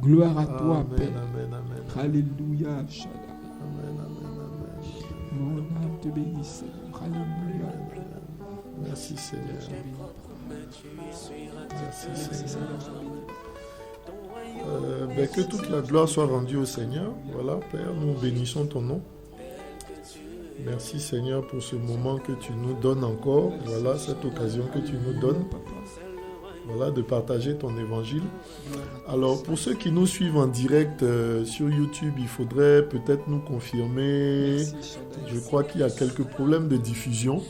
Gloire à toi, Amen, Père. amen, amen. Alléluia, Shaddai. Amen, amen, amen. Mon âme te bénit, Seigneur. Alléluia. Merci Seigneur. Merci Seigneur. Que toute la gloire soit rendue au Seigneur. Voilà, Père, nous bénissons ton nom. Merci Seigneur pour ce moment que tu nous donnes encore. Voilà, cette occasion que tu nous donnes. Voilà, de partager ton évangile. Alors, pour ceux qui nous suivent en direct sur YouTube, il faudrait peut-être nous confirmer. Je crois qu'il y a quelques problèmes de diffusion.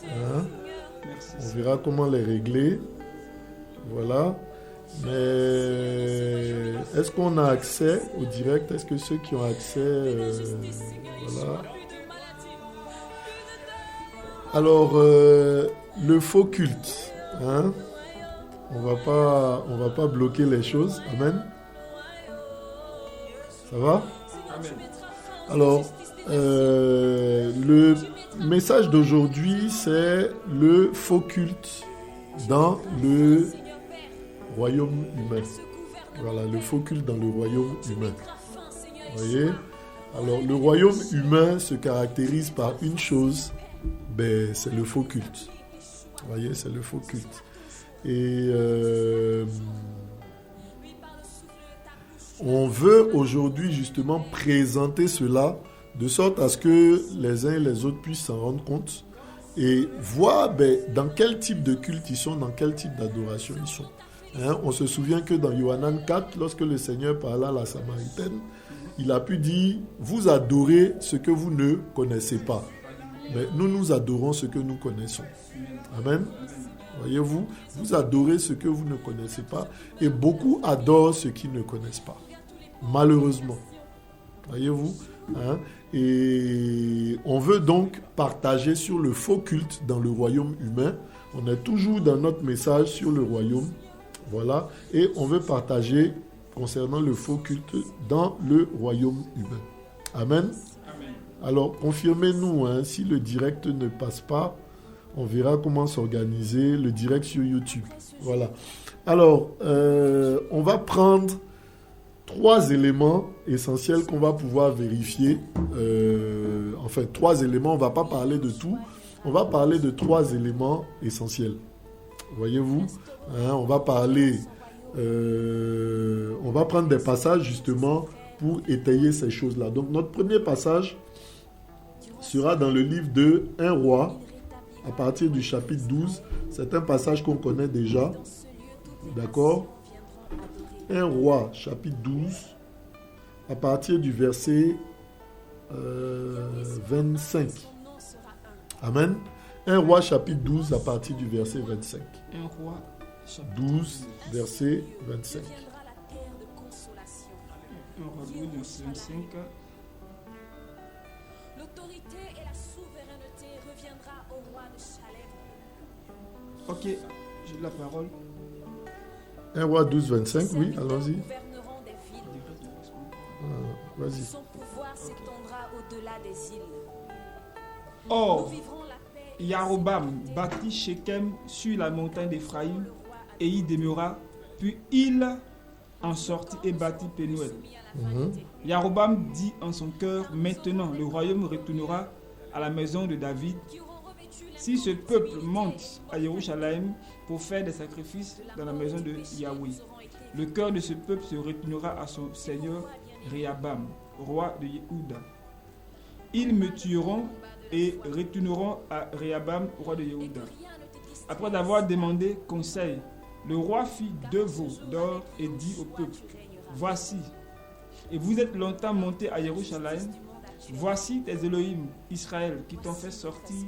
Hein? On verra comment les régler. Voilà. Mais est-ce qu'on a accès au direct? Est-ce que ceux qui ont accès... voilà. Alors, le faux culte. Hein? On va pas bloquer les choses. Amen. Ça va? Amen. Alors, le message d'aujourd'hui, c'est le faux culte dans le royaume humain. Voilà, le faux culte dans le royaume humain. Vous voyez? Alors, le royaume humain se caractérise par une chose, c'est le faux culte. Vous voyez, c'est le faux culte. Et on veut aujourd'hui justement présenter cela de sorte à ce que les uns et les autres puissent s'en rendre compte et voir dans quel type de culte ils sont, dans quel type d'adoration ils sont. Hein, on se souvient que dans Yohanan 4, lorsque le Seigneur parla à la Samaritaine, il a pu dire « Vous adorez ce que vous ne connaissez pas. » Mais nous adorons ce que nous connaissons. Amen. Voyez-vous, vous adorez ce que vous ne connaissez pas et beaucoup adorent ce qu'ils ne connaissent pas. Malheureusement. Voyez-vous, hein? Et on veut donc partager sur le faux culte dans le royaume humain. On est toujours dans notre message sur le royaume. Voilà. Et on veut partager concernant le faux culte dans le royaume humain. Amen. Alors, confirmez-nous, hein, si le direct ne passe pas, on verra comment s'organiser le direct sur YouTube. Voilà. Alors, on va prendre 3 éléments essentiels qu'on va pouvoir vérifier. Enfin, 3 éléments, on ne va pas parler de tout. On va parler de 3 éléments essentiels. Voyez-vous, hein, on va parler... on va prendre des passages justement pour étayer ces choses-là. Donc, notre premier passage sera dans le livre de 1 Roi, à partir du chapitre 12. C'est un passage qu'on connaît déjà. D'accord? 1 Roi, chapitre 12, à partir du verset 25. Amen. 1 Roi, chapitre 12, à partir du verset 25. 1 Roi, chapitre 12, verset 25. 1 Roi 12, 25. L'autorité et la souveraineté reviendra au roi de Chalem. Ok, j'ai la parole. 1 Roi 12, 25, oui, allons-y. Gouverneront des villes. Vas-y. Son pouvoir s'étendra au-delà des îles. Or, Nous vivrons la paix. Yarobam bâtit Shechem sur la montagne d'Éphraïm et y demeura. Puis il en sortit et bâtit Pénuel. Yarobam dit en son cœur, maintenant le royaume retournera à la maison de David. Si ce peuple monte à Jérusalem pour faire des sacrifices dans la maison de Yahweh, le cœur de ce peuple se retournera à son seigneur Réhabam, roi de Yehuda. Ils me tueront et retourneront à Réhabam, roi de Yehuda. Après avoir demandé conseil, le roi fit 2 veaux d'or et dit au peuple, voici, et vous êtes longtemps montés à Jérusalem, voici tes Elohim, Israël, qui t'ont fait sortir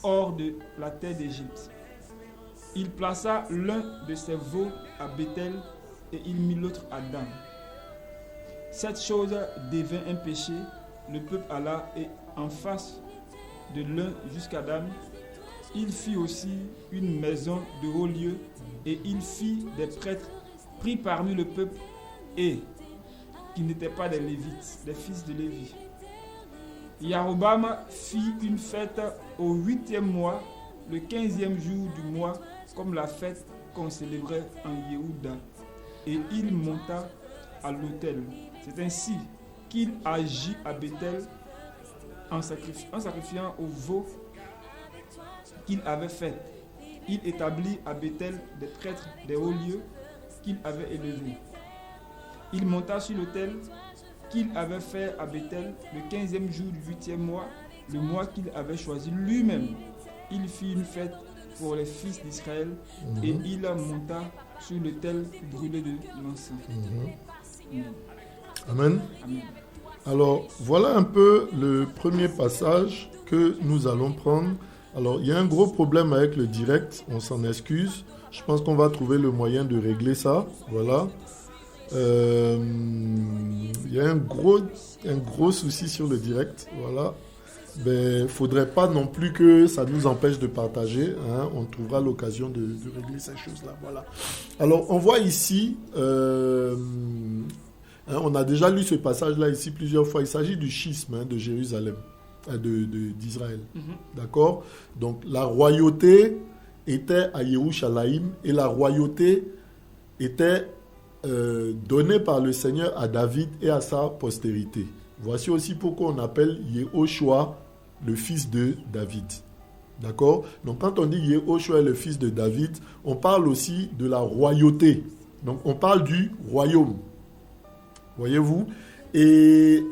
hors de la terre d'Égypte. Il plaça l'un de ses veaux à Bethel et il mit l'autre à Dan. Cette chose devint un péché, le peuple alla et en face de l'un jusqu'à Dan. Il fit aussi une maison de haut lieu et il fit des prêtres pris parmi le peuple et qui n'étaient pas des Lévites, des fils de Lévi. Yarobam fit une fête au 8e mois, le 15e jour du mois, comme la fête qu'on célébrait en Yehuda. et il monta à l'autel. C'est ainsi qu'il agit à Bethel en sacrifiant au veau qu'il avait fait. Il établit à Bethel des prêtres des hauts lieux qu'il avait élevés. Il monta sur l'autel qu'il avait fait à Bethel le 15e jour du 8e mois, le mois qu'il avait choisi lui-même. Il fit une fête pour les fils d'Israël et il monta sur l'autel brûlé de l'encens. Amen. Amen. Alors, voilà un peu le premier passage que nous allons prendre. Alors, il y a un gros problème avec le direct, on s'en excuse. Je pense qu'on va trouver le moyen de régler ça. Voilà. Il y a un gros souci sur le direct. Voilà. Il ne faudrait pas non plus que ça nous empêche de partager. Hein. On trouvera l'occasion de régler ces choses-là. Voilà. Alors, on voit ici... on a déjà lu ce passage-là ici plusieurs fois. Il s'agit du schisme de Jérusalem, d'Israël. D'accord ? Donc, la royauté était à Yerushalayim et la royauté était donnée par le Seigneur à David et à sa postérité. Voici aussi pourquoi on appelle Yehoshua le fils de David. D'accord ? Donc, quand on dit Yehoshua le fils de David, on parle aussi de la royauté. Donc, on parle du royaume. Voyez-vous ? Et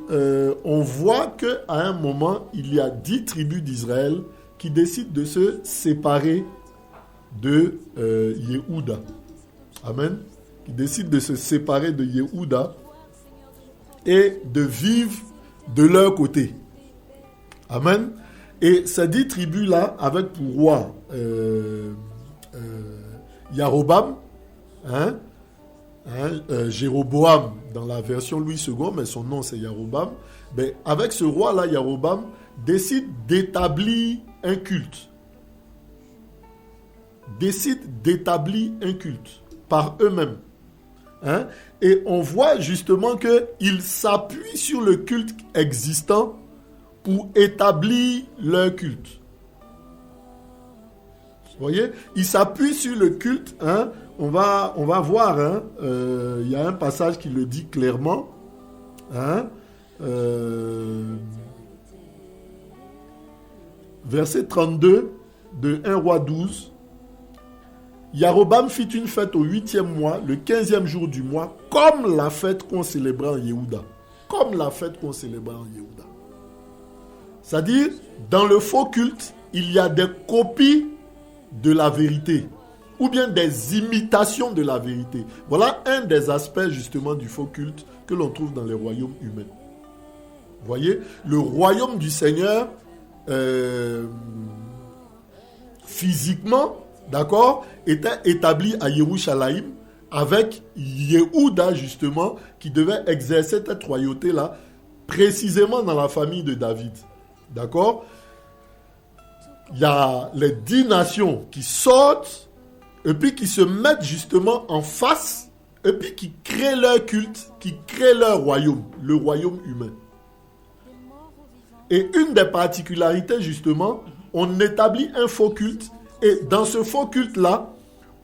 on voit qu'à un moment, il y a 10 tribus d'Israël qui décident de se séparer de Yehuda. Amen. Qui décident de se séparer de Yehuda et de vivre de leur côté. Amen. Et ces 10 tribus-là, avec pour roi Yaroboam, Jéroboam dans la version Louis II, mais son nom c'est Yaroboam. Mais avec ce roi-là, Yaroboam décide d'établir un culte. Par eux-mêmes. Et on voit justement qu'ils s'appuient sur le culte existant pour établir leur culte. Vous voyez ? Ils s'appuient sur le culte. On va voir. Il y a un passage qui le dit clairement. Verset 32 de 1 Roi 12. Yaroboam fit une fête au 8e mois, le 15e jour du mois, comme la fête qu'on célébrait en Yehuda. C'est-à-dire, dans le faux culte, il y a des copies de la vérité, ou bien des imitations de la vérité. Voilà un des aspects justement du faux culte que l'on trouve dans les royaumes humains. Vous voyez, le royaume du Seigneur, physiquement, d'accord, était établi à Yerushalayim avec Yehuda justement qui devait exercer cette royauté-là précisément dans la famille de David. D'accord ? Il y a les 10 nations qui sortent et puis qui se mettent justement en face et puis qui créent leur culte, qui créent leur royaume, le royaume humain. Et une des particularités justement, on établit un faux culte et dans ce faux culte-là,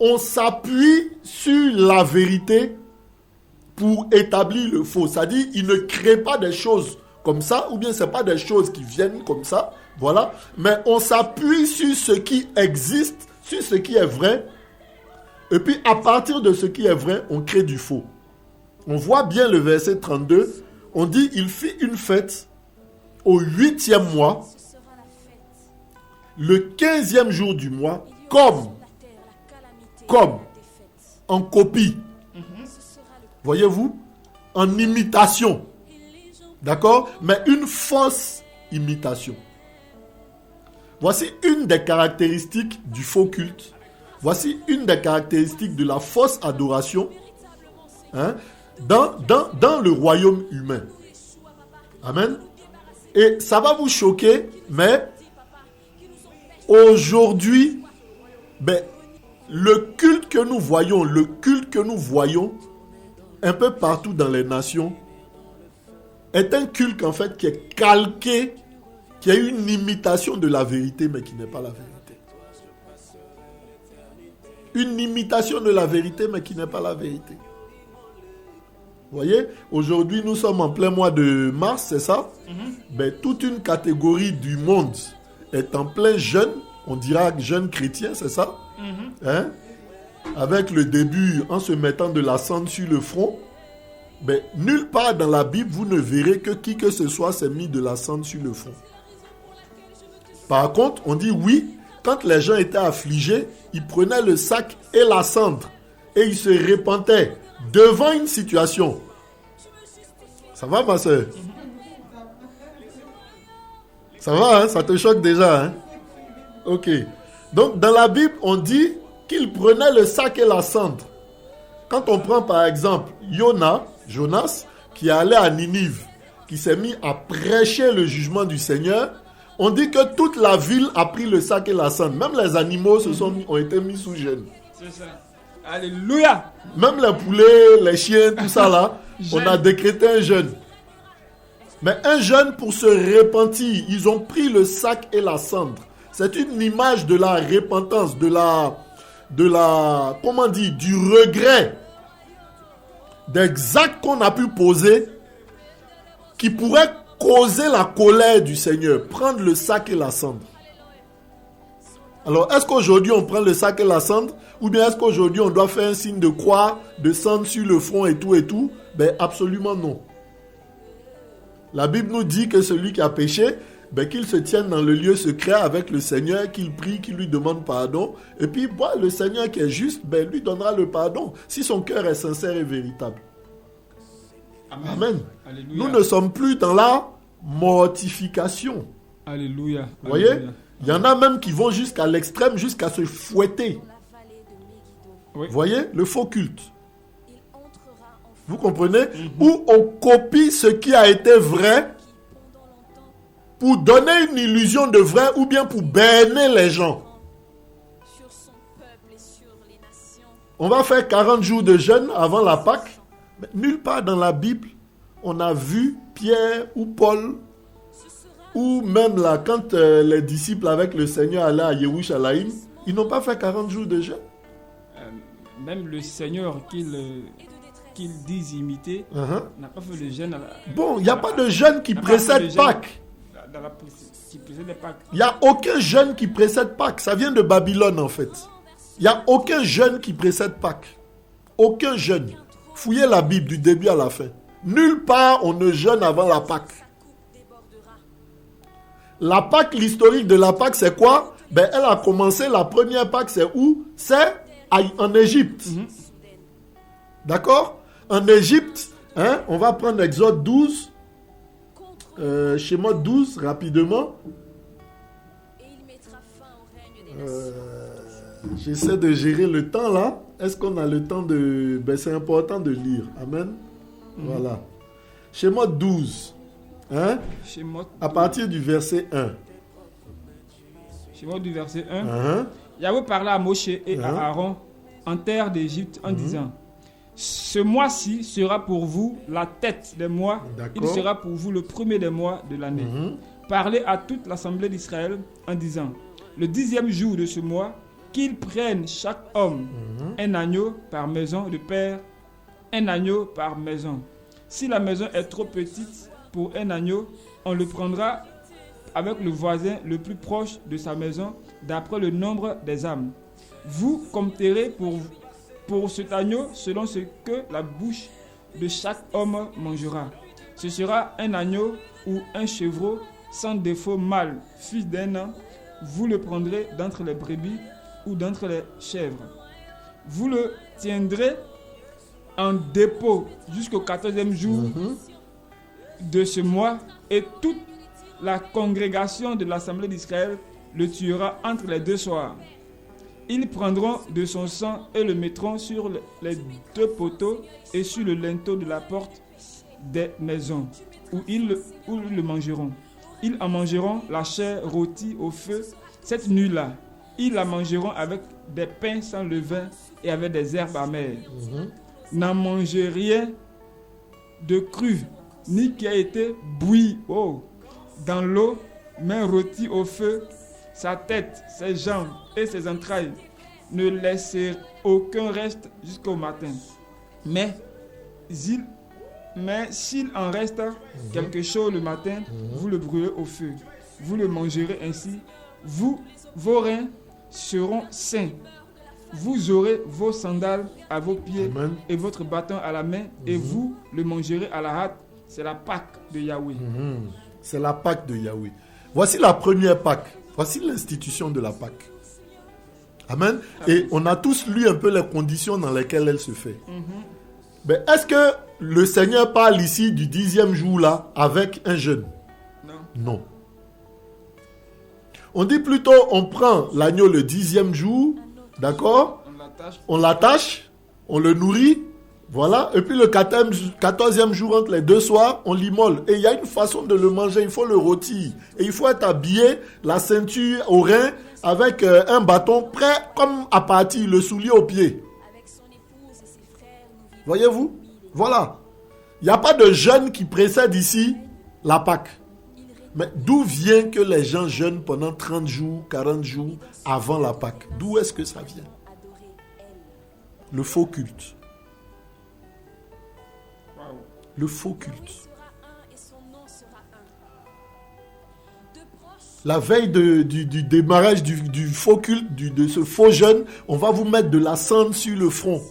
on s'appuie sur la vérité pour établir le faux. C'est-à-dire, il ne crée pas des choses comme ça, ou bien ce n'est pas des choses qui viennent comme ça, voilà. Mais on s'appuie sur ce qui existe, sur ce qui est vrai, et puis à partir de ce qui est vrai, on crée du faux. On voit bien le verset 32, on dit, il fit une fête au 8e mois, le 15e jour du mois, comme en copie. Voyez-vous? En imitation. D'accord? Mais une fausse imitation. Voici une des caractéristiques du faux culte. Voici une des caractéristiques de la fausse adoration dans le royaume humain. Amen. Et ça va vous choquer, mais aujourd'hui, le culte que nous voyons un peu partout dans les nations, est un culte en fait qui est calqué, qui est une imitation de la vérité, mais qui n'est pas la vérité. Une imitation de la vérité, mais qui n'est pas la vérité. Vous voyez, aujourd'hui, nous sommes en plein mois de mars, c'est ça? Ben, toute une catégorie du monde est en plein jeûne, on dira jeûne chrétien, c'est ça? Hein? Avec le début, en se mettant de la cendre sur le front. Ben, nulle part dans la Bible, vous ne verrez que qui que ce soit s'est mis de la cendre sur le front. Par contre, on dit oui, quand les gens étaient affligés, ils prenaient le sac et la cendre et ils se répentaient devant une situation. Ça va, ma soeur? Ça va, hein? Ça te choque déjà, hein? Ok. Donc, dans la Bible, on dit qu'ils prenaient le sac et la cendre. Quand on prend, par exemple, Jonas, qui est allé à Ninive, qui s'est mis à prêcher le jugement du Seigneur, on dit que toute la ville a pris le sac et la cendre. Même les animaux ont été mis sous jeûne. C'est ça. Alléluia. Même les poulets, les chiens, tout ça là, on a décrété un jeûne. Mais un jeûne pour se repentir. Ils ont pris le sac et la cendre. C'est une image de la repentance, du regret des actes qu'on a pu poser qui pourraient causer la colère du Seigneur. Prendre le sac et la cendre. Alors, est-ce qu'aujourd'hui on prend le sac et la cendre? Ou bien est-ce qu'aujourd'hui on doit faire un signe de croix, de cendre sur le front et tout et tout? Ben absolument non. La Bible nous dit que celui qui a péché, ben, qu'il se tienne dans le lieu secret avec le Seigneur, qu'il prie, qu'il lui demande pardon. Et puis, le Seigneur qui est juste, ben, lui donnera le pardon si son cœur est sincère et véritable. Amen. Amen. Alléluia. Nous ne sommes plus dans la mortification. Alléluia. Vous voyez? Alléluia. Il y en a même qui vont jusqu'à l'extrême, jusqu'à se fouetter. Oui. Vous voyez? Le faux culte. Vous comprenez? Où on copie ce qui a été vrai pour donner une illusion de vrai ou bien pour berner les gens. On va faire 40 jours de jeûne avant la Pâque. Mais nulle part dans la Bible, on a vu Pierre ou Paul, ou même là, quand les disciples avec le Seigneur allaient à Yerushalayim, ils n'ont pas fait 40 jours de jeûne. Même le Seigneur qu'ils disent imiter n'a pas fait le jeûne. Bon, il n'y a pas de jeûne qui précède Pâques. Il n'y a aucun jeûne qui précède Pâques. Ça vient de Babylone en fait. Il n'y a aucun jeûne qui précède Pâques. Aucun jeûne. Fouillez la Bible du début à la fin. Nulle part on ne jeûne avant la Pâque. La Pâque, l'historique de la Pâque, c'est quoi? Ben, elle a commencé, la première Pâque, c'est où? C'est en Égypte. D'accord? En Égypte, hein, on va prendre Exode 12. Schéma 12, rapidement. J'essaie de gérer le temps là. Est-ce qu'on a le temps de... Ben, c'est important de lire. Amen. Voilà. Schéma 12. Hein? À partir du verset 1. Schéma du verset 1. Yahweh parla à Moshe et à Aaron en terre d'Égypte en disant: ce mois-ci sera pour vous la tête des mois. Il sera pour vous le premier des mois de l'année. Parlez à toute l'assemblée d'Israël en disant: le 10e jour de ce mois, qu'ils prennent chaque homme un agneau par maison de père, un agneau par maison. Si la maison est trop petite pour un agneau, on le prendra avec le voisin le plus proche de sa maison, d'après le nombre des âmes. Vous compterez pour cet agneau selon ce que la bouche de chaque homme mangera. Ce sera un agneau ou un chevreau sans défaut mâle, fils d'un an. Vous le prendrez d'entre les brebis ou d'entre les chèvres. Vous le tiendrez en dépôt jusqu'au 14e jour de ce mois, et toute la congrégation de l'assemblée d'Israël le tuera entre les deux soirs. Ils prendront de son sang et le mettront sur les deux poteaux et sur le linteau de la porte des maisons, où ils le mangeront. Ils en mangeront la chair rôtie au feu cette nuit-là. Ils la mangeront avec des pains sans levain et avec des herbes amères. N'en mangez rien de cru, ni qui a été bouilli dans l'eau, mais rôti au feu, sa tête, ses jambes et ses entrailles. Ne laissez aucun reste jusqu'au matin. Mais ils Mais s'il en reste quelque chose le matin, vous le brûlez au feu. Vous le mangerez ainsi. Vos reins seront sains. Vous aurez vos sandales à vos pieds Amen. et votre bâton à la main, et vous le mangerez à la hâte. C'est la Pâque de Yahweh. C'est la Pâque de Yahweh. Voici la première Pâque. Voici l'institution de la Pâque. Amen. Et on a tous lu un peu les conditions dans lesquelles elle se fait. Mais est-ce que le Seigneur parle ici du 10e jour là avec un jeûne? Non. On dit plutôt, on prend l'agneau le 10e jour, d'accord? On l'attache, on le nourrit, voilà. Et puis le 14e jour, entre les deux soirs, on l'immole. Et il y a une façon de le manger, il faut le rôtir. Et il faut être habillé, la ceinture au rein, avec un bâton prêt comme à partir, le soulier au pied. Voyez-vous? Voilà. Il n'y a pas de jeûne qui précède ici la Pâque. Mais d'où vient que les gens jeûnent pendant 30 jours, 40 jours avant la Pâque? D'où est-ce que ça vient? Le faux culte. Le faux culte. La veille du démarrage du faux culte, de ce faux jeûne, on va vous mettre de la cendre sur le front.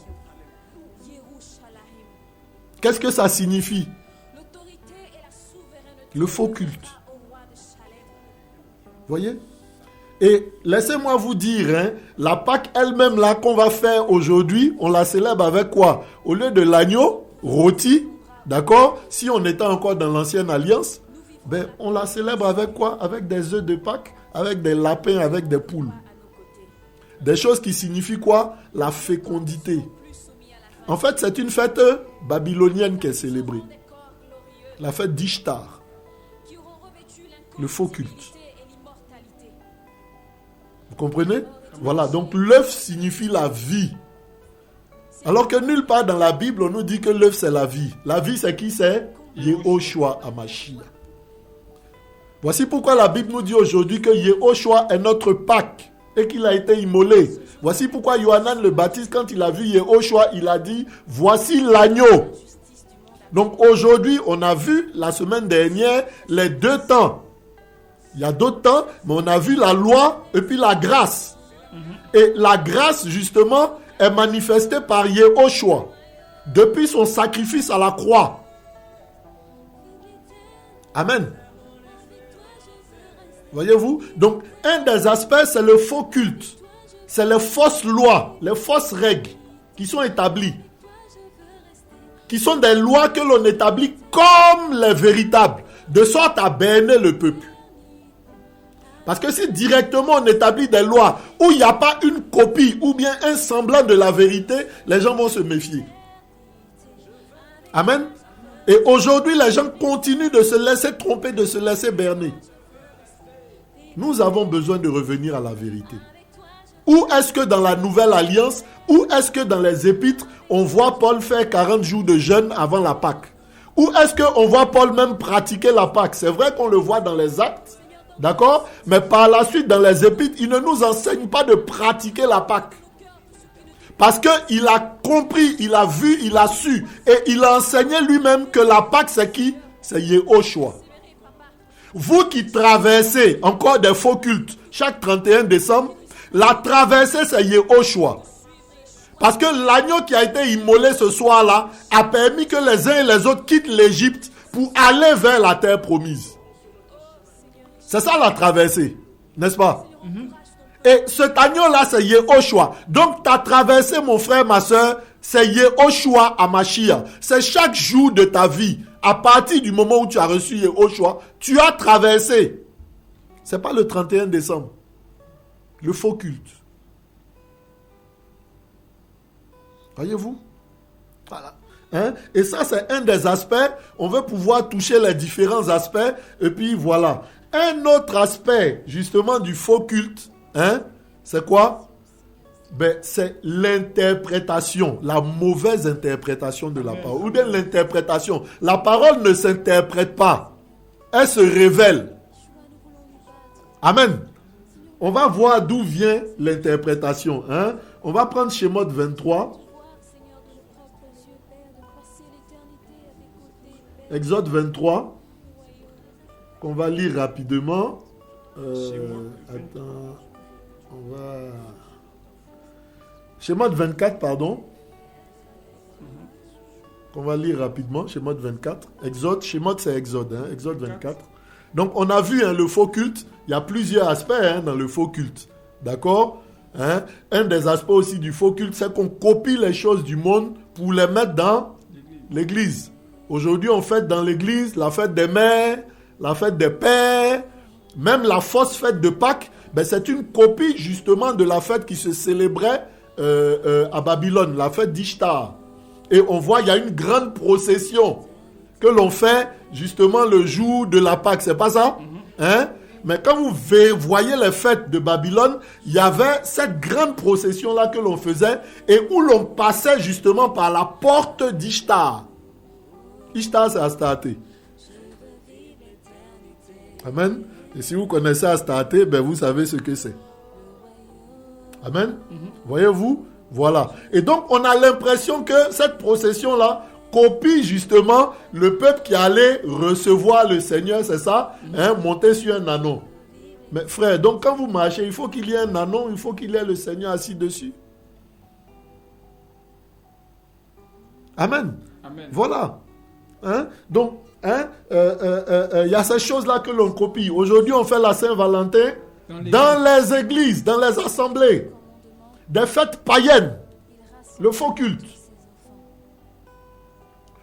Qu'est-ce que ça signifie? Le faux culte. Voyez? Et laissez-moi vous dire, hein, la Pâque elle-même là qu'on va faire aujourd'hui, on la célèbre avec quoi? Au lieu de l'agneau rôti, d'accord? Si on était encore dans l'ancienne alliance, ben on la célèbre avec quoi? Avec des œufs de Pâques, avec des lapins, avec des poules. Des choses qui signifient quoi? La fécondité. En fait, c'est une fête babylonienne qui est célébrée. La fête d'Ishtar. Le faux culte. Vous comprenez? Voilà, donc l'œuf signifie la vie. Alors que nulle part dans la Bible, on nous dit que l'œuf c'est la vie. La vie c'est qui? C'est Yehoshua HaMashiach. Voici pourquoi la Bible nous dit aujourd'hui que Yehoshua est notre Pâque et qu'il a été immolé. Voici pourquoi Yohanan le Baptiste, quand il a vu Yehoshua, il a dit, voici l'agneau. Donc aujourd'hui, on a vu la semaine dernière les deux temps. Il y a d'autres temps, mais on a vu la loi et puis la grâce. Et la grâce, justement, est manifestée par Yehoshua depuis son sacrifice à la croix. Amen. Voyez-vous? Donc, un des aspects, c'est le faux culte. C'est les fausses lois, les fausses règles qui sont établies. Qui sont des lois que l'on établit comme les véritables, de sorte à berner le peuple. Parce que si directement on établit des lois où il n'y a pas une copie ou bien un semblant de la vérité, les gens vont se méfier. Amen. Et aujourd'hui, les gens continuent de se laisser tromper, de se laisser berner. Nous avons besoin de revenir à la vérité. Où est-ce que dans la nouvelle alliance, où est-ce que dans les épîtres, on voit Paul faire 40 jours de jeûne avant la Pâque? Où est-ce qu'on voit Paul même pratiquer la Pâque? C'est vrai qu'on le voit dans les actes, d'accord? Mais par la suite, dans les épîtres, il ne nous enseigne pas de pratiquer la Pâque. Parce qu'il a compris, il a vu, il a su. Et il a enseigné lui-même que la Pâque, c'est qui? C'est Yehoshua. Vous qui traversez encore des faux cultes chaque 31 décembre, la traversée, c'est Yehoshua. Parce que l'agneau qui a été immolé ce soir-là a permis que les uns et les autres quittent l'Égypte pour aller vers la terre promise. C'est ça la traversée, n'est-ce pas? Et cet agneau-là, c'est Yehoshua. Donc, ta traversée, mon frère, ma soeur, c'est Yehoshua HaMashiach. C'est chaque jour de ta vie. À partir du moment où tu as reçu Yehoshua, tu as traversé. C'est pas le 31 décembre. Le faux culte. Voyez-vous? Voilà. Hein? Et ça, c'est un des aspects. On veut pouvoir toucher les différents aspects. Et puis, voilà. Un autre aspect, justement, du faux culte, hein? C'est quoi? Ben, c'est l'interprétation, la mauvaise interprétation de la parole. Ou bien l'interprétation. La parole ne s'interprète pas. Elle se révèle. Amen. On va voir d'où vient l'interprétation. Hein? On va prendre Shemot 23. Exode 23, qu'on va lire rapidement. Attends, on va... Shemot 24, pardon. Qu'on va lire rapidement, Shemot 24. Exode, Shemot c'est Exode, hein, Exode 24. Donc on a vu le faux culte, il y a plusieurs aspects dans le faux culte. D'accord? Un des aspects aussi du faux culte, c'est qu'on copie les choses du monde pour les mettre dans l'église. Aujourd'hui, on fête dans l'église la fête des mères, la fête des pères, même la fausse fête de Pâques. Ben, c'est une copie justement de la fête qui se célébrait à Babylone, la fête d'Ishtar. Et on voit, il y a une grande procession que l'on fait justement le jour de la Pâque. C'est pas ça? Mais quand vous voyez les fêtes de Babylone, il y avait cette grande procession-là que l'on faisait et où l'on passait justement par la porte d'Ishtar. Ishtar, c'est Astarté. Amen. Et si vous connaissez Astarté, ben vous savez ce que c'est. Amen. Voyez-vous? Voilà. Et donc, on a l'impression que cette procession-là copie justement le peuple qui allait recevoir le Seigneur, c'est ça, monter sur un ânon. Mais frère, donc quand vous marchez, il faut qu'il y ait un ânon, il faut qu'il y ait le Seigneur assis dessus. Amen. Amen. Voilà. Donc, y a ces choses-là que l'on copie. Aujourd'hui, on fait la Saint-Valentin dans les églises, dans les assemblées. Des fêtes païennes. Le faux culte.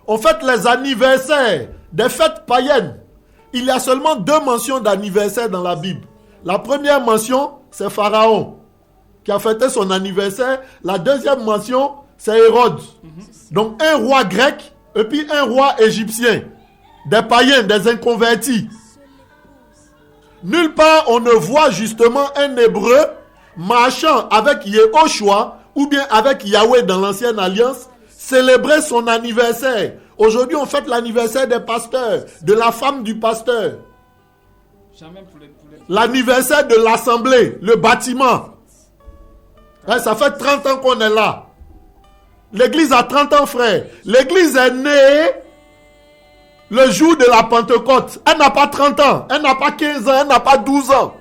On fête les anniversaires des fêtes païennes. Il y a seulement 2 mentions d'anniversaire dans la Bible. La première mention, c'est Pharaon, qui a fêté son anniversaire. La deuxième mention, c'est Hérode. Donc un roi grec et puis un roi égyptien. Des païens, des inconvertis. Nulle part on ne voit justement un hébreu marchant avec Yehoshua ou bien avec Yahweh dans l'ancienne alliance célébrer son anniversaire. Aujourd'hui, on fête l'anniversaire des pasteurs, de la femme du pasteur. Jamais pour les... L'anniversaire de l'assemblée, le bâtiment. Ça fait 30 ans qu'on est là. L'église a 30 ans, frère. L'église est née le jour de la Pentecôte. Elle n'a pas 30 ans, elle n'a pas 15 ans, elle n'a pas 12 ans.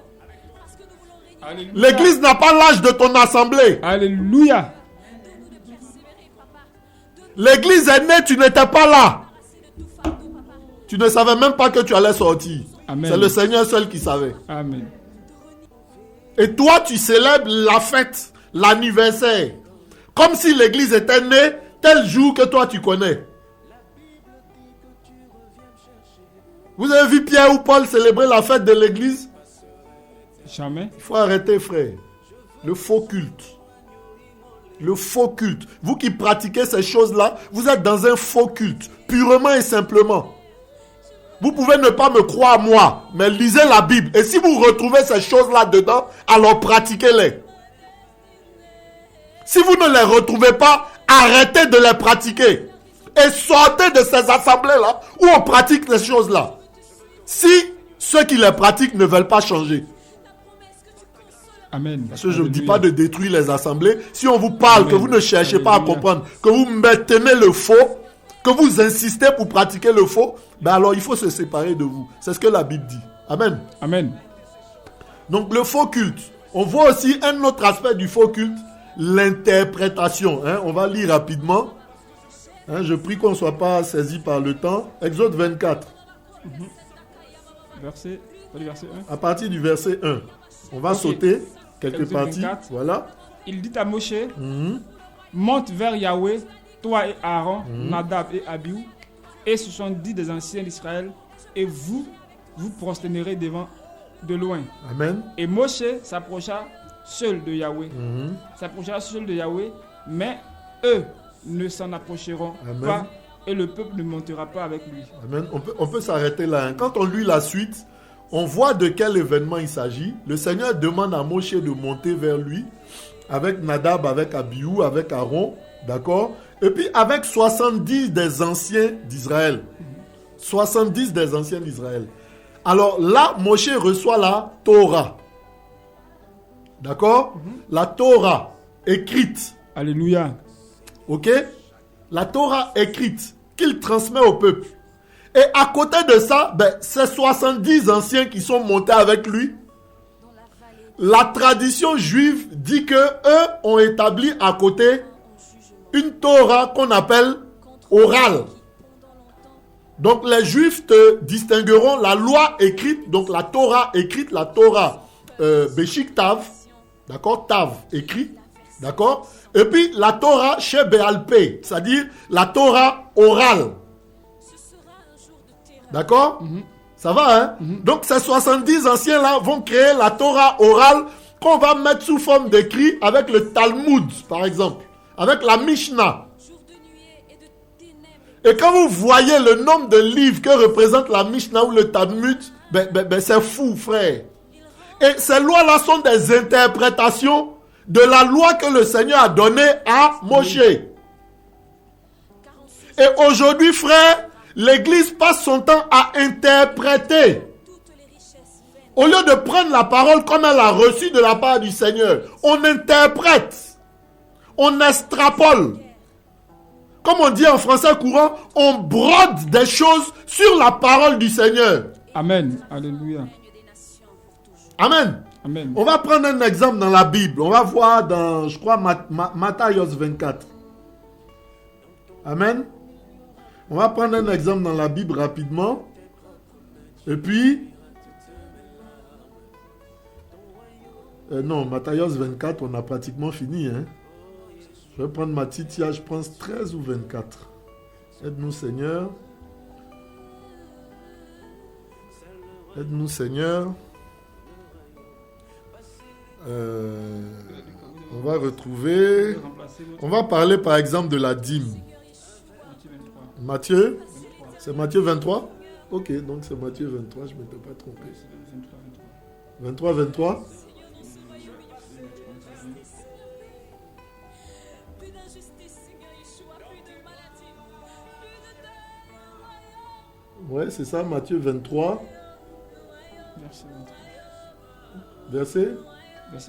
Alléluia. L'église n'a pas l'âge de ton assemblée. Alléluia. L'église est née, tu n'étais pas là. Tu ne savais même pas que tu allais sortir. Amen. C'est le Seigneur seul qui savait. Amen. Et toi, tu célèbres la fête, l'anniversaire. Comme si l'église était née tel jour que toi tu connais. Vous avez vu Pierre ou Paul célébrer la fête de l'église? Jamais. Il faut arrêter, frère. Le faux culte. Le faux culte. Vous qui pratiquez ces choses-là, vous êtes dans un faux culte. Purement et simplement. Vous pouvez ne pas me croire moi, mais lisez la Bible. Et si vous retrouvez ces choses-là dedans, alors pratiquez-les. Si vous ne les retrouvez pas, arrêtez de les pratiquer. Et sortez de ces assemblées-là où on pratique ces choses-là. Si ceux qui les pratiquent ne veulent pas changer. Amen. Parce que je ne dis pas de détruire les assemblées. Si on vous parle, Amen, que vous ne cherchez pas à comprendre, que vous maintenez le faux, que vous insistez pour pratiquer le faux, ben alors il faut se séparer de vous. C'est ce que la Bible dit. Amen. Amen. Donc le faux culte. On voit aussi un autre aspect du faux culte, l'interprétation. On va lire rapidement. Je prie qu'on ne soit pas saisi par le temps. Exode 24. Verset 1. À partir du verset 1. On va sauter quelques Exode parties. 24. Voilà. Il dit à Moshe, monte vers Yahweh, toi et Aaron, Nadab et Abihu, et 70 des anciens d'Israël, et vous prosternerez devant de loin. Amen. Et Moshe s'approcha seul de Yahweh. S'approcha seul de Yahweh, mais eux ne s'en approcheront pas, et le peuple ne montera pas avec lui. Amen. On peut s'arrêter là. Quand on lit la suite, on voit de quel événement il s'agit. Le Seigneur demande à Moshe de monter vers lui, avec Nadab, avec Abihu, avec Aaron, d'accord? Et puis avec 70 des anciens d'Israël. 70 des anciens d'Israël. Alors là, Moshe reçoit la Torah. D'accord? La Torah écrite. Alléluia. Ok? La Torah écrite qu'il transmet au peuple. Et à côté de ça, ces 70 anciens qui sont montés avec lui, la tradition juive dit que eux ont établi à côté une Torah qu'on appelle orale. Donc les juifs te distingueront la loi écrite, donc la Torah écrite, la Torah Beshik Tav, d'accord, Tav écrit, d'accord, et puis la Torah Shebéalpé, c'est-à-dire la Torah orale. D'accord? Ça va, hein? Donc ces 70 anciens-là vont créer la Torah orale qu'on va mettre sous forme d'écrit avec le Talmud, par exemple, avec la Mishnah. Et quand vous voyez le nombre de livres que représente la Mishnah ou le Talmud, c'est fou, frère. Et ces lois-là sont des interprétations de la loi que le Seigneur a donnée à Moshe. Et aujourd'hui, frère, l'Église passe son temps à interpréter. Au lieu de prendre la parole comme elle a reçu de la part du Seigneur, on interprète, on extrapole. Comme on dit en français courant, on brode des choses sur la parole du Seigneur. Amen. Alléluia. Amen. Amen. On va prendre un exemple dans la Bible. On va voir dans, je crois, Matthieu 24. Amen. On va prendre un exemple dans la Bible rapidement. Et puis... non, Matthieu 24, on a pratiquement fini. Hein. Je vais prendre ma titia, je pense 13 ou 24. Aide-nous, Seigneur. Aide-nous, Seigneur. On va retrouver... On va parler par exemple de la dîme. Matthieu, c'est Matthieu 23? Ok, donc c'est Matthieu 23, je ne m'étais pas trompé. 23. Ouais, c'est ça, Matthieu 23. Verset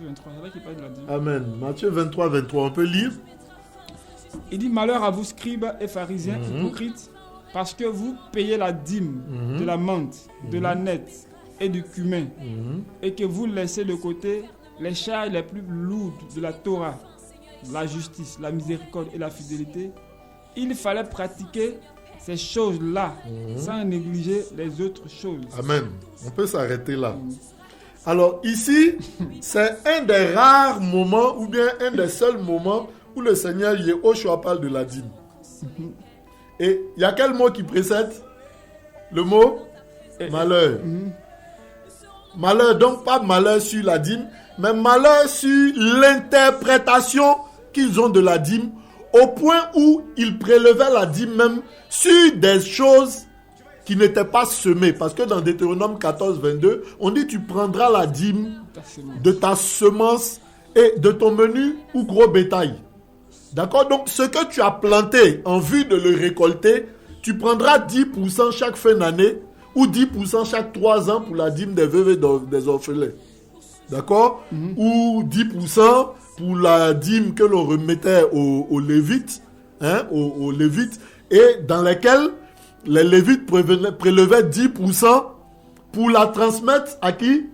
23, c'est là qu'il parle de la dîme. Amen. Matthieu 23, on peut lire. Il dit: malheur à vous, scribes et pharisiens hypocrites, parce que vous payez la dîme de la menthe, de la nette et du cumin, et que vous laissez de côté les charges les plus lourdes de la Torah, la justice, la miséricorde et la fidélité. Il fallait pratiquer ces choses-là sans négliger les autres choses. Amen. On peut s'arrêter là. Alors ici, c'est un des rares moments, ou bien un des seuls moments où le Seigneur Yehoshua parle de la dîme. Et il y a quel mot qui précède? Le mot malheur. Malheur, donc pas malheur sur la dîme, mais malheur sur l'interprétation qu'ils ont de la dîme, au point où ils prélevaient la dîme même sur des choses qui n'étaient pas semées. Parce que dans Deutéronome 14, 22, on dit: tu prendras la dîme de ta semence et de ton menu ou gros bétail. D'accord? Donc, ce que tu as planté en vue de le récolter, tu prendras 10% chaque fin d'année ou 10% chaque 3 ans pour la dîme des veuves et des orphelins. D'accord? Ou 10% pour la dîme que l'on remettait aux Lévites, aux Lévites, et dans lesquels les Lévites prélevaient 10% pour la transmettre à qui?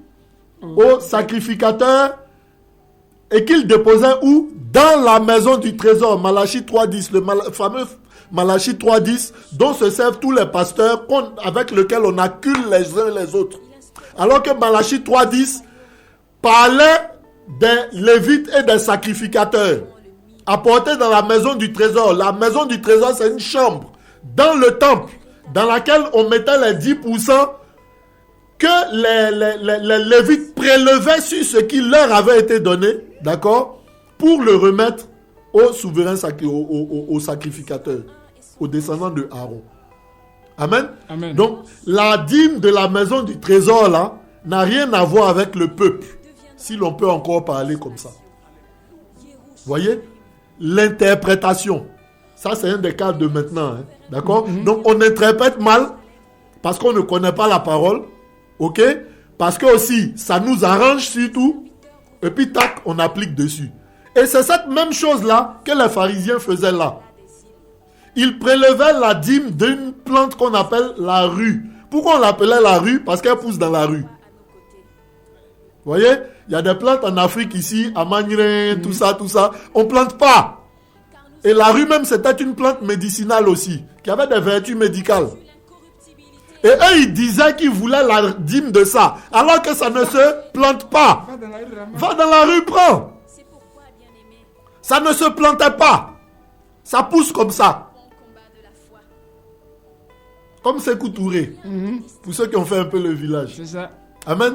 Aux sacrificateurs, et qu'ils déposaient où? Dans la maison du trésor. Malachie 3.10, le fameux Malachie 3.10, dont se servent tous les pasteurs avec lesquels on accule les uns les autres. Alors que Malachie 3.10 parlait des Lévites et des sacrificateurs apportés dans la maison du trésor. La maison du trésor, c'est une chambre dans le temple dans laquelle on mettait les 10% que les Lévites prélevaient sur ce qui leur avait été donné, d'accord, pour le remettre aux souverains, aux sacrificateurs, aux descendants de Aaron. Amen. Amen. Donc, la dîme de la maison du trésor, là, n'a rien à voir avec le peuple, si l'on peut encore parler comme ça. Voyez? L'interprétation. Ça, c'est un des cas de maintenant. Hein? D'accord? Donc, on interprète mal parce qu'on ne connaît pas la parole. OK? Parce que aussi, ça nous arrange surtout. Et puis, tac, on applique dessus. Et c'est cette même chose-là que les pharisiens faisaient là. il prélevait la dîme d'une plante qu'on appelle la rue. Pourquoi on l'appelait la rue? Parce qu'elle pousse dans la rue. Vous voyez, il y a des plantes en Afrique ici, à Maghré, tout ça. On ne plante pas. Et la rue même, c'était une plante médicinale aussi, qui avait des vertus médicales. Et eux, ils disaient qu'ils voulaient la dîme de ça, alors que ça ne se plante pas. Va dans la rue, prends. Ça ne se plantait pas. Ça pousse comme ça. Comme Sékou Touré. Pour ceux qui ont fait un peu le village. C'est ça. Amen.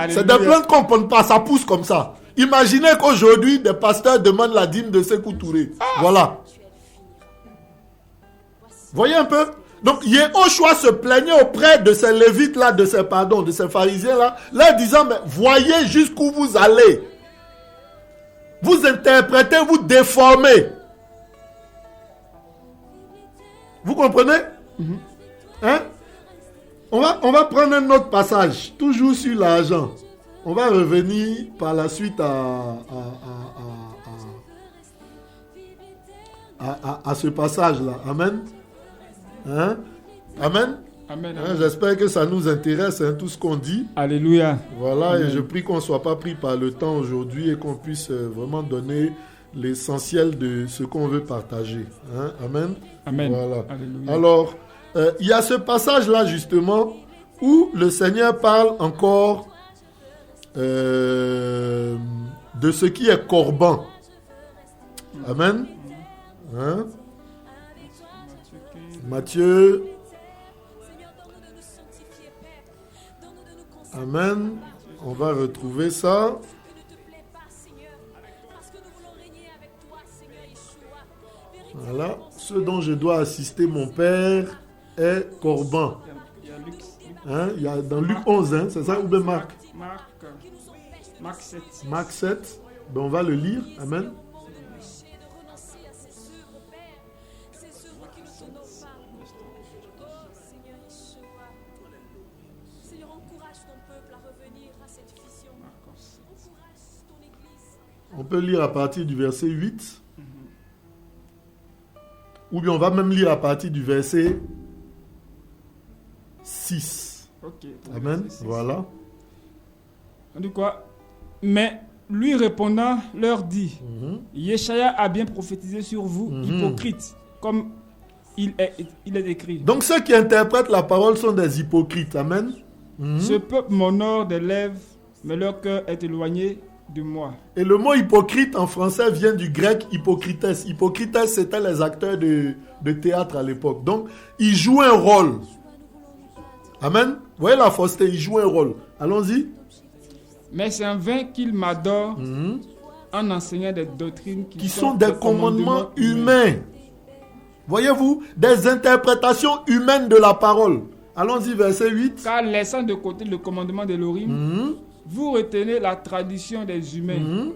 C'est des plantes qu'on ne plante pas, ça pousse comme ça. Imaginez qu'aujourd'hui, des pasteurs demandent la dîme de Sékou Touré. Voilà. Voyez un peu? Donc, Yehoshua se plaignait auprès de ces lévites-là, de ces pharisiens-là, leur disant, mais voyez jusqu'où vous allez. Vous interprétez, vous déformez. Vous comprenez? Hein? On va prendre un autre passage, toujours sur l'argent. On va revenir par la suite à ce passage-là. Amen. Hein? Amen. Amen. Hein, j'espère que ça nous intéresse, hein, tout ce qu'on dit. Alléluia. Voilà, Amen. et je prie qu'on ne soit pas pris par le temps aujourd'hui et qu'on puisse vraiment donner l'essentiel de ce qu'on veut partager. Hein? Amen. Amen. Voilà. Alléluia. Alors, il y a ce passage-là justement où le Seigneur parle encore de ce qui est corban. Amen. Hein? Matthieu. Amen. On va retrouver ça. Voilà. Ce dont je dois assister mon Père est corban. Il y a Luc. Hein? Il y a dans Luc 11, hein? C'est ça ou bien Marc? Marc 7. Marc 7. Ben, on va le lire. Amen. On peut lire à partir du verset 8. Ou bien on va même lire à partir du verset 6. Ok. Amen. Voilà. On dit quoi? Mais lui répondant leur dit, Yeshaya a bien prophétisé sur vous, hypocrites, comme il est écrit. Donc ceux qui interprètent la parole sont des hypocrites. Amen. Ce peuple m'honore des lèvres, mais leur cœur est éloigné de moi. Et le mot hypocrite en français vient du grec hypocrites. Hypocrites, c'était les acteurs de théâtre à l'époque. Donc, ils jouent un rôle. Amen. Vous voyez la fausseté, ils jouent un rôle. Allons-y. Mais c'est en vain qu'ils m'adorent en enseignant des doctrines qui sont des commandements humains. Voyez-vous, des interprétations humaines de la parole. Allons-y, verset 8. Car laissant de côté le commandement d'Elohim, vous retenez la tradition des humains,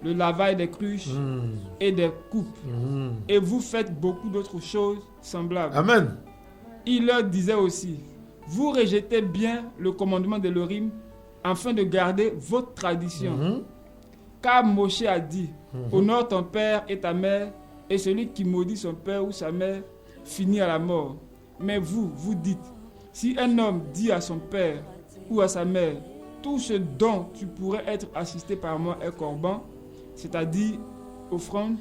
le lavage des cruches et des coupes, et vous faites beaucoup d'autres choses semblables. Amen. Il leur disait aussi, vous rejetez bien le commandement d'Elohim afin de garder votre tradition. Car Moshe a dit, honore ton père et ta mère, et celui qui maudit son père ou sa mère finit à la mort. Mais vous, vous dites, si un homme dit à son père ou à sa mère, tout ce dont tu pourrais être assisté par moi est corban, c'est-à-dire offrande,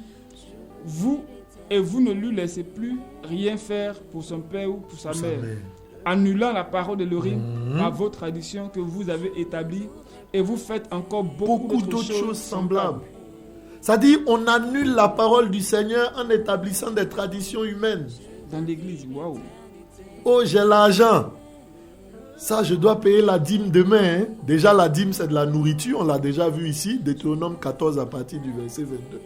vous ne lui laissez plus rien faire pour son père ou pour sa mère, annulant la parole de l'Elohim par vos traditions que vous avez établies, et vous faites encore beaucoup d'autres choses semblables. C'est-à-dire, on annule la parole du Seigneur en établissant des traditions humaines. Dans l'église, waouh. Oh, j'ai l'argent. Ça, je dois payer la dîme demain. Hein. Déjà, la dîme, c'est de la nourriture. On l'a déjà vu ici. Deutéronome 14 à partir du verset 22.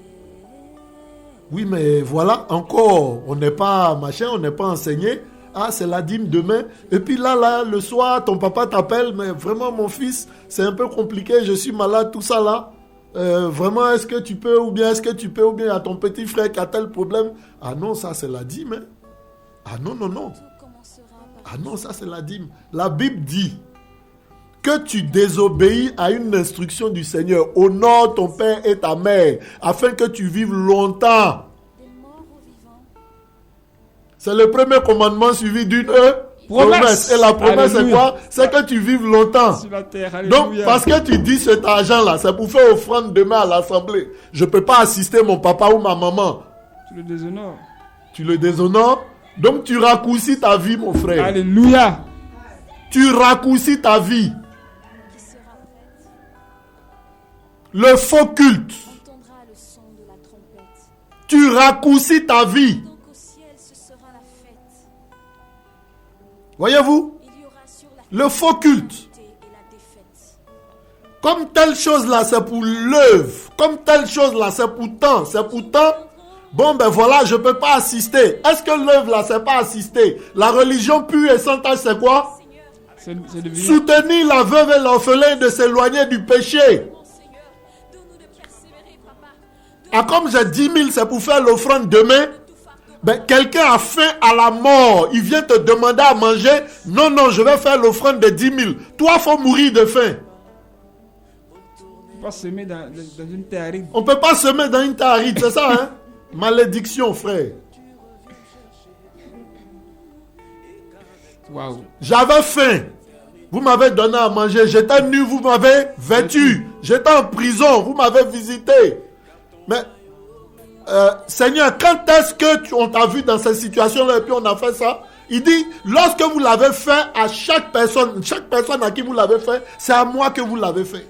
Oui, mais voilà, encore, on n'est pas machin, on n'est pas enseigné. Ah, c'est la dîme demain. Et puis là, le soir, ton papa t'appelle. Mais vraiment, mon fils, c'est un peu compliqué. Je suis malade, tout ça là. Vraiment, est-ce que tu peux, ou bien à ton petit frère qui a tel problème. Ah non, ça, c'est la dîme. Hein. Ah non. Ah non, ça c'est la dîme. La Bible dit que tu désobéis à une instruction du Seigneur. Honore ton père et ta mère afin que tu vives longtemps. C'est le premier commandement suivi d'une promesse. Et la promesse, c'est quoi? C'est que tu vives longtemps. Sur la terre. Donc, Alléluia. parce que tu dis cet argent-là, c'est pour faire offrande demain à l'assemblée. Je ne peux pas assister mon papa ou ma maman. Tu le déshonores. Tu le déshonores. Donc, tu raccourcis ta vie, mon frère. Alléluia. Tu raccourcis ta vie. qui sera prête, Le faux culte. entendra le son de la trompette. Tu raccourcis ta vie. Donc au ciel, ce sera la fête. Voyez-vous? Il y aura sur la Le faux culte. et la défaite. Comme telle chose là, c'est pour l'œuvre. Comme telle chose là, c'est pour tant. C'est pour tant. Bon, ben voilà, je ne peux pas assister. Est-ce que l'œuvre là, c'est pas assister? La religion pure et sans tache, c'est quoi? C'est devenu... Soutenir la veuve et l'orphelin de s'éloigner du péché. Mon Seigneur, donne-nous de persévérer, papa. Ah, comme j'ai 10 000, c'est pour faire l'offrande demain. Ben, quelqu'un a faim à la mort. Il vient te demander à manger. Non, non, je vais faire l'offrande de 10 000. Toi, faut mourir de faim. Tu peux pas semer dans une terre aride. On ne peut pas semer dans une terre aride, c'est ça, hein? Malédiction, frère. Waouh. J'avais faim. Vous m'avez donné à manger. J'étais nu, vous m'avez vêtu. J'étais en prison, vous m'avez visité. Mais, Seigneur, quand est-ce que on t'a vu dans cette situation-là et puis on a fait ça? Il dit, lorsque vous l'avez fait à chaque personne à qui vous l'avez fait, c'est à moi que vous l'avez fait.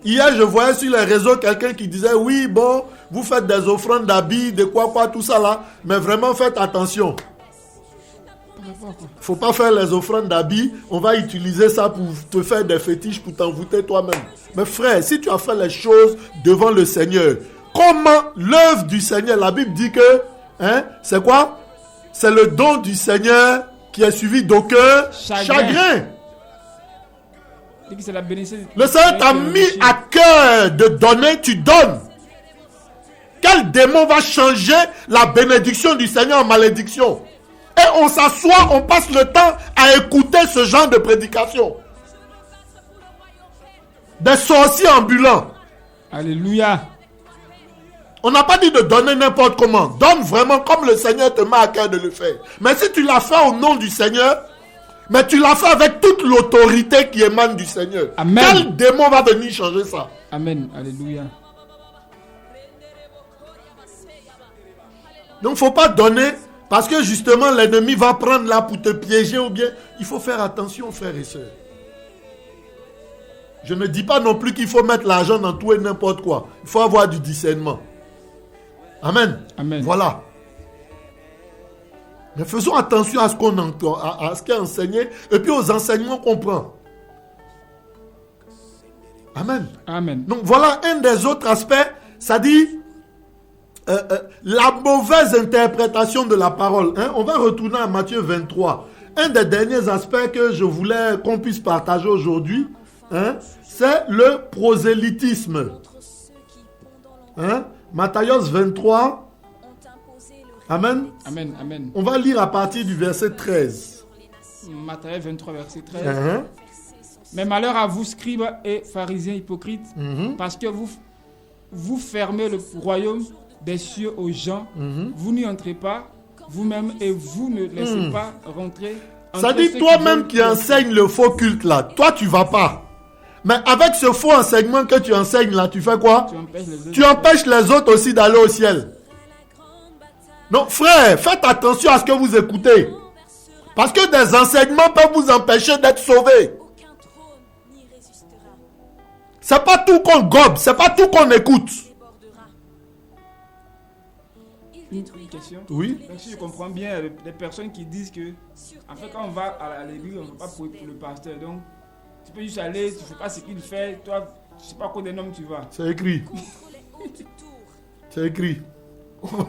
Hier, je voyais sur les réseaux quelqu'un qui disait, oui, bon, vous faites des offrandes d'habits, de quoi, tout ça là, mais vraiment faites attention. Il ne faut pas faire les offrandes d'habits, on va utiliser ça pour te faire des fétiches, pour t'envoûter toi-même. Mais frère, si tu as fait les choses devant le Seigneur, comment l'œuvre du Seigneur, la Bible dit que, hein, c'est quoi? C'est le don du Seigneur qui est suivi d'aucun chagrin. C'est la bénédiction. Le Seigneur t'a mis à cœur de donner, tu donnes. Quel démon va changer la bénédiction du Seigneur en malédiction? Et on s'assoit, on passe le temps à écouter ce genre de prédication. Des sorciers ambulants. Alléluia. On n'a pas dit de donner n'importe comment. Donne vraiment comme le Seigneur te met à cœur de le faire. Mais si tu l'as fait au nom du Seigneur, mais tu l'as fait avec toute l'autorité qui émane du Seigneur. Amen. Quel démon va venir changer ça? Amen. Alléluia. Donc, il ne faut pas donner parce que justement l'ennemi va prendre là pour te piéger ou bien. Il faut faire attention, frères et sœurs. Je ne dis pas non plus qu'il faut mettre l'argent dans tout et n'importe quoi. Il faut avoir du discernement. Amen. Amen. Voilà. Mais faisons attention à ce qu'on entend, à ce qui est enseigné et puis aux enseignements qu'on prend. Amen. Amen. Donc voilà un des autres aspects, ça dit la mauvaise interprétation de la parole. Hein? On va retourner à Matthieu 23. Un des derniers aspects que je voulais qu'on puisse partager aujourd'hui, hein, c'est le prosélytisme. Hein? Matthieu 23. Amen. Amen. Amen. On va lire à partir du verset 13. Matthieu 23, verset 13. Uh-huh. Mais malheur à vous, scribes et pharisiens hypocrites, parce que vous fermez le royaume des cieux aux gens, vous n'y entrez pas vous-même et vous ne laissez pas rentrer. Ça dit toi-même qui enseigne le faux culte là, toi tu vas pas. Mais avec ce faux enseignement que tu enseignes là, tu fais quoi? Tu empêches les autres aussi d'aller au ciel. Donc frère, faites attention à ce que vous écoutez. Parce que des enseignements peuvent vous empêcher d'être sauvés. C'est pas tout qu'on gobe, c'est pas tout qu'on écoute. Une question. Oui. Donc, si je comprends bien, les personnes qui disent que, en fait, quand on va à l'église, on ne va pas pour le pasteur. Donc, tu peux juste aller, tu ne fais pas ce qu'il fait. Toi, je ne sais pas quoi des noms tu vas. C'est écrit. C'est écrit.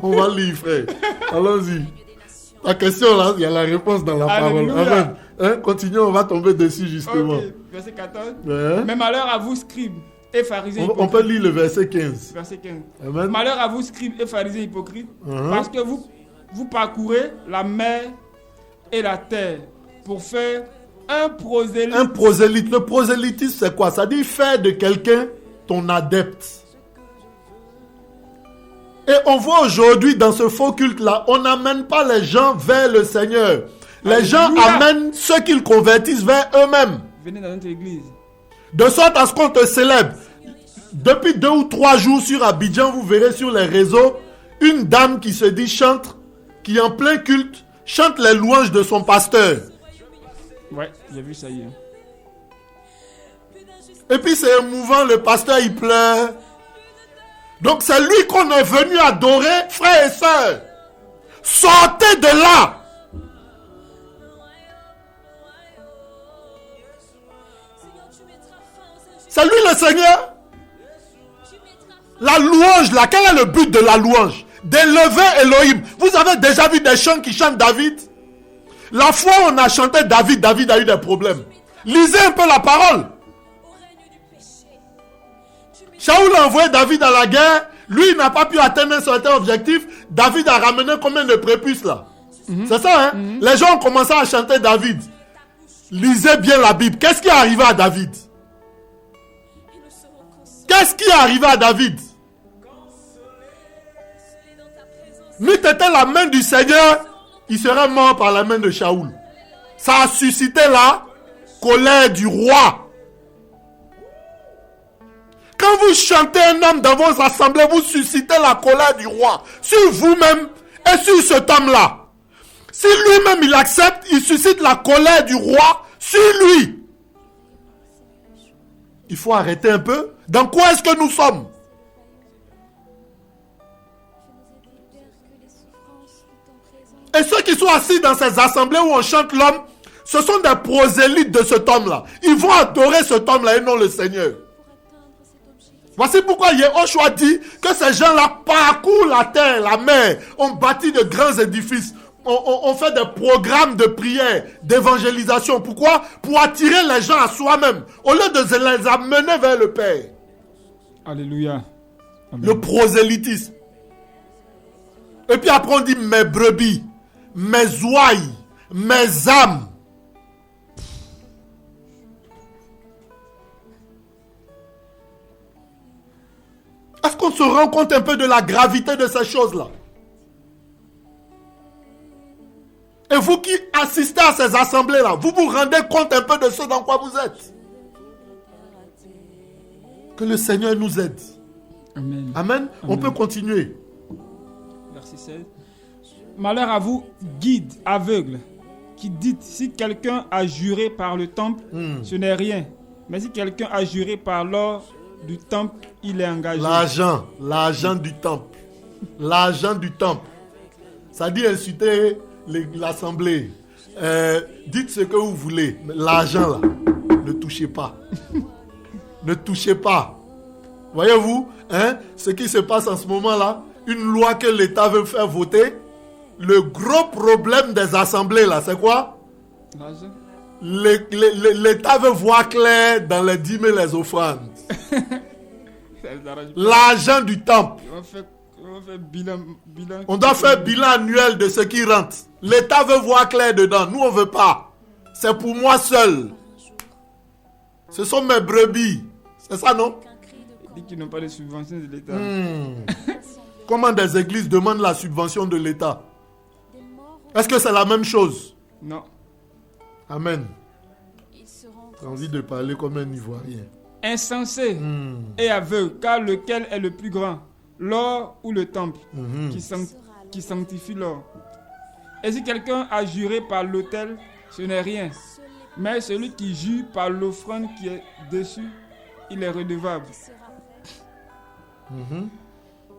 On va lire, frère. Allons-y. La question là, il y a la réponse dans la parole. Amen. Hein? Continuons, on va tomber dessus justement. Okay. Verset 14. Ouais. Mais malheur à vous, scribes et pharisiens on peut lire le verset 15. Verset 15. Amen. Malheur à vous, scribes et pharisiens hypocrites, parce que vous parcourez la mer et la terre pour faire un prosélyte. Un prosélyte. Le prosélytisme, c'est quoi? Ça dit faire de quelqu'un ton adepte. Et on voit aujourd'hui dans ce faux culte-là, on n'amène pas les gens vers le Seigneur. Les gens amènent ceux qu'ils convertissent vers eux-mêmes. Venez dans notre église. De sorte à ce qu'on te célèbre. Depuis 2 ou 3 jours sur Abidjan, vous verrez sur les réseaux, une dame qui se dit chante, qui en plein culte, chante les louanges de son pasteur. Ouais, j'ai vu ça hier. Et puis c'est émouvant, le pasteur il pleure. Donc c'est lui qu'on est venu adorer, frères et sœurs. Sortez de là. C'est lui le Seigneur. La louange là, quel est le but de la louange? D'élever Elohim. Vous avez déjà vu des chants qui chantent David? La fois où on a chanté David, David a eu des problèmes. Lisez un peu la parole. Shaoul a envoyé David à la guerre. Lui, il n'a pas pu atteindre un certain objectif. David a ramené combien de prépuces là? C'est ça, hein? Les gens ont commencé à chanter David. Lisez bien la Bible. Qu'est-ce qui est arrivé à David? Qu'est-ce qui est arrivé à David? N'eût été la main du Seigneur, il serait mort par la main de Shaoul. Ça a suscité la colère du roi. Quand vous chantez un homme dans vos assemblées, vous suscitez la colère du roi sur vous-même et sur cet homme-là. Si lui-même il accepte, il suscite la colère du roi sur lui. Il faut arrêter un peu. Dans quoi est-ce que nous sommes? Et ceux qui sont assis dans ces assemblées où on chante l'homme, ce sont des prosélytes de cet homme-là. Ils vont adorer cet homme-là et non le Seigneur. Voici pourquoi Yehoshua dit que ces gens-là parcourent la terre, la mer, ont bâti de grands édifices, on fait des programmes de prière, d'évangélisation. Pourquoi? Pour attirer les gens à soi-même, au lieu de les amener vers le Père. Alléluia. Amen. Le prosélytisme. Et puis après on dit mes brebis, mes ouailles, mes âmes. Est-ce qu'on se rend compte un peu de la gravité de ces choses-là? Et vous qui assistez à ces assemblées-là, vous vous rendez compte un peu de ce dans quoi vous êtes? Que le Seigneur nous aide. Amen. Amen. On peut continuer. Verset 16. Malheur à vous, guides aveugles, qui dites, si quelqu'un a juré par le temple, ce n'est rien. Mais si quelqu'un a juré par l'or du temple, il est engagé. L'argent du temple. L'argent du temple. Ça dit insulter l'assemblée. Dites ce que vous voulez. Mais l'argent là, ne touchez pas. Ne touchez pas. Voyez-vous, hein, ce qui se passe en ce moment-là, une loi que l'État veut faire voter, le gros problème des assemblées là, c'est quoi? L'argent. L'État veut voir clair dans les dîmes et les offrandes. L'argent du temple. On fait bilan. On doit faire bilan annuel de ce qui rentre. L'État veut voir clair dedans. Nous, on ne veut pas. C'est pour moi seul. Ce sont mes brebis. C'est ça, non? Ils disent qu'ils n'ont pas de subvention de l'État. Comment des églises demandent la subvention de l'État? Est-ce que c'est la même chose? Non. Amen. J'ai envie de parler comme un Ivoirien. Insensé et aveugle, car lequel est le plus grand? L'or ou le temple qui sanctifie l'or? Et si quelqu'un a juré par l'autel, ce n'est rien. Mais celui qui jure par l'offrande qui est dessus, il est redevable.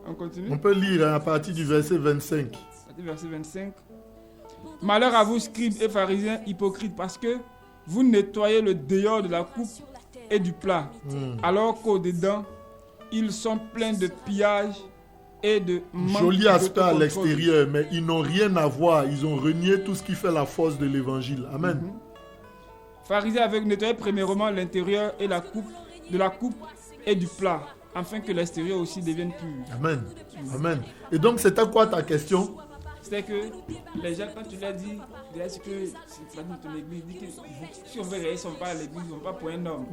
On continue. On peut lire à partir du verset 25. Verset 25. Malheur à vous, scribes et pharisiens hypocrites, parce que vous nettoyez le dehors de la coupe et du plat, alors qu'au-dedans, ils sont pleins de pillage et de manque. Joli aspect à l'extérieur, mais ils n'ont rien à voir. Ils ont renié tout ce qui fait la force de l'évangile. Amen. Pharisiens aveugles, nettoyez premièrement l'intérieur et la coupe et du plat, afin que l'extérieur aussi devienne pur. Amen. Amen. Et donc, c'était quoi ta question? C'est que les gens, quand tu leur dis, est-ce que c'est pas dans ton église, dis que si on veut réveiller son père à l'église, ils ne vont pas pour un homme.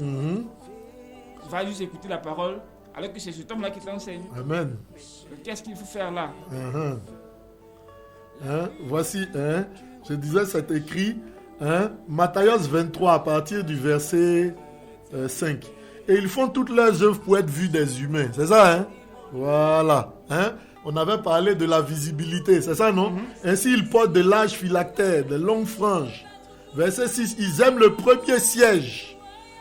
Va juste écouter la parole, Alors que c'est cet homme-là qui t'enseigne. Amen. Qu'est-ce qu'il faut faire là? Voici, je disais, c'est écrit, Matthieu 23, à partir du verset 5. Et ils font toutes leurs œuvres pour être vus des humains. C'est ça, hein? Voilà. On avait parlé de la visibilité, c'est ça, non? Ainsi, ils portent de larges phylactères, de longues franges. Verset 6, ils aiment le premier siège,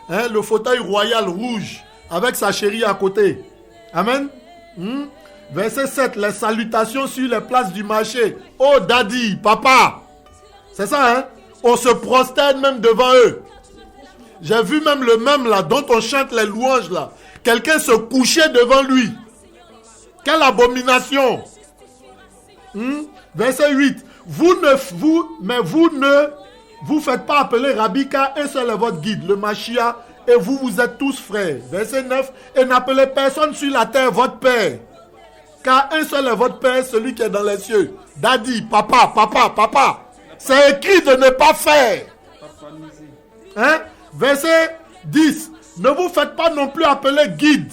le fauteuil royal rouge, avec sa chérie à côté. Amen. Verset 7, les salutations sur les places du marché. Oh, daddy, papa. C'est ça, hein? On se prosterne même devant eux. J'ai vu même le même là, dont on chante les louanges là. Quelqu'un se couchait devant lui. Quelle abomination. Verset 8, vous ne vous faites pas appeler Rabbi, car un seul est votre guide, le Mashiach, et vous êtes tous frères. Verset 9, et n'appelez personne sur la terre votre père, car un seul est votre père, celui qui est dans les cieux. Daddy, papa, papa, papa. C'est écrit de ne pas faire. Verset 10, ne vous faites pas non plus appeler guide.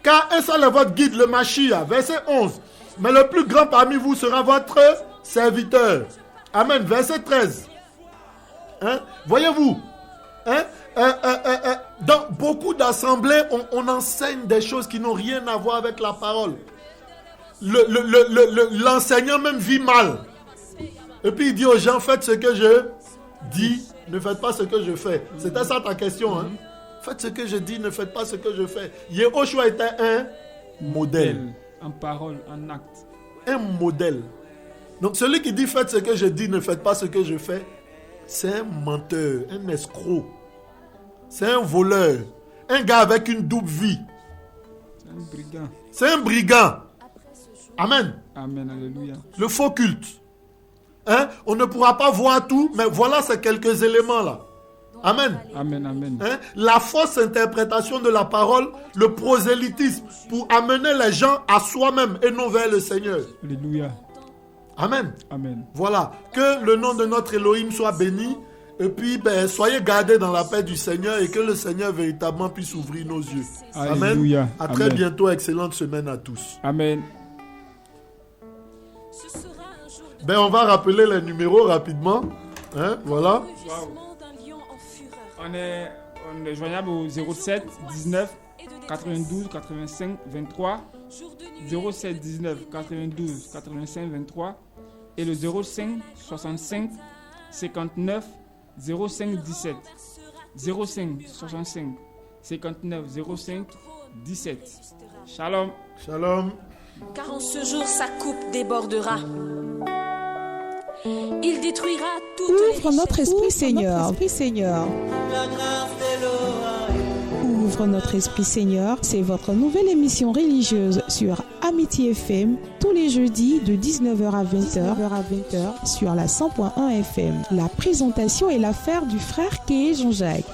Car un seul est votre guide, le Mashiach. Verset 11, mais le plus grand parmi vous sera votre serviteur. Amen. Verset 13. Voyez-vous, dans beaucoup d'assemblées, on enseigne des choses qui n'ont rien à voir avec la parole. L'enseignant même vit mal. Et puis il dit aux gens, faites ce que je dis, ne faites pas ce que je fais. C'était ça ta question, hein? Faites ce que je dis, ne faites pas ce que je fais. Yehoshua était un modèle. En parole, en acte. Un modèle. Donc celui qui dit faites ce que je dis, ne faites pas ce que je fais, c'est un menteur, un escroc. C'est un voleur. Un gars avec une double vie. C'est un brigand. C'est un brigand. Amen. Amen, alléluia. Le faux culte. On ne pourra pas voir tout, mais voilà ces quelques éléments là. Amen. Amen, amen. La fausse interprétation de la parole, le prosélytisme, pour amener les gens à soi-même et non vers le Seigneur. Alléluia. Amen. Amen. Voilà. Que le nom de notre Elohim soit béni. Et puis, soyez gardés dans la paix du Seigneur et que le Seigneur véritablement puisse ouvrir nos yeux. Alléluia. Amen. À très bientôt. Excellente semaine à tous. Amen. On va rappeler les numéros rapidement. Voilà. Wow. On est joignable au 07 19 92 85 23. 07 19 92 85 23 et le 05 65 59 05 17. 05 65 59 05 17. Shalom. Shalom. Car en ce jour sa coupe débordera. Il détruira toutes les Ouvre notre esprit, Seigneur. Seigneur. Ouvre notre esprit, Seigneur. C'est votre nouvelle émission religieuse sur Amitié FM tous les jeudis de 19h à 20h sur la 100.1 FM. La présentation est l'affaire du frère Kéé Jean-Jacques.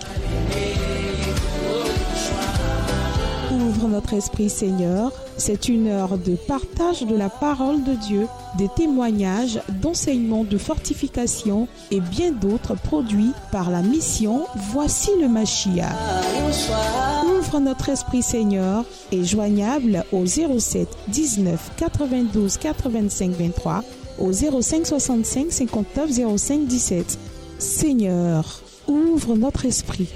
Ouvre notre esprit, Seigneur. C'est une heure de partage de la parole de Dieu, des témoignages, d'enseignements, de fortification et bien d'autres produits par la mission Voici le Mashiach. Ouvre notre esprit, Seigneur, est joignable au 07 19 92 85 23, au 05 65 59 05 17. Seigneur, ouvre notre esprit.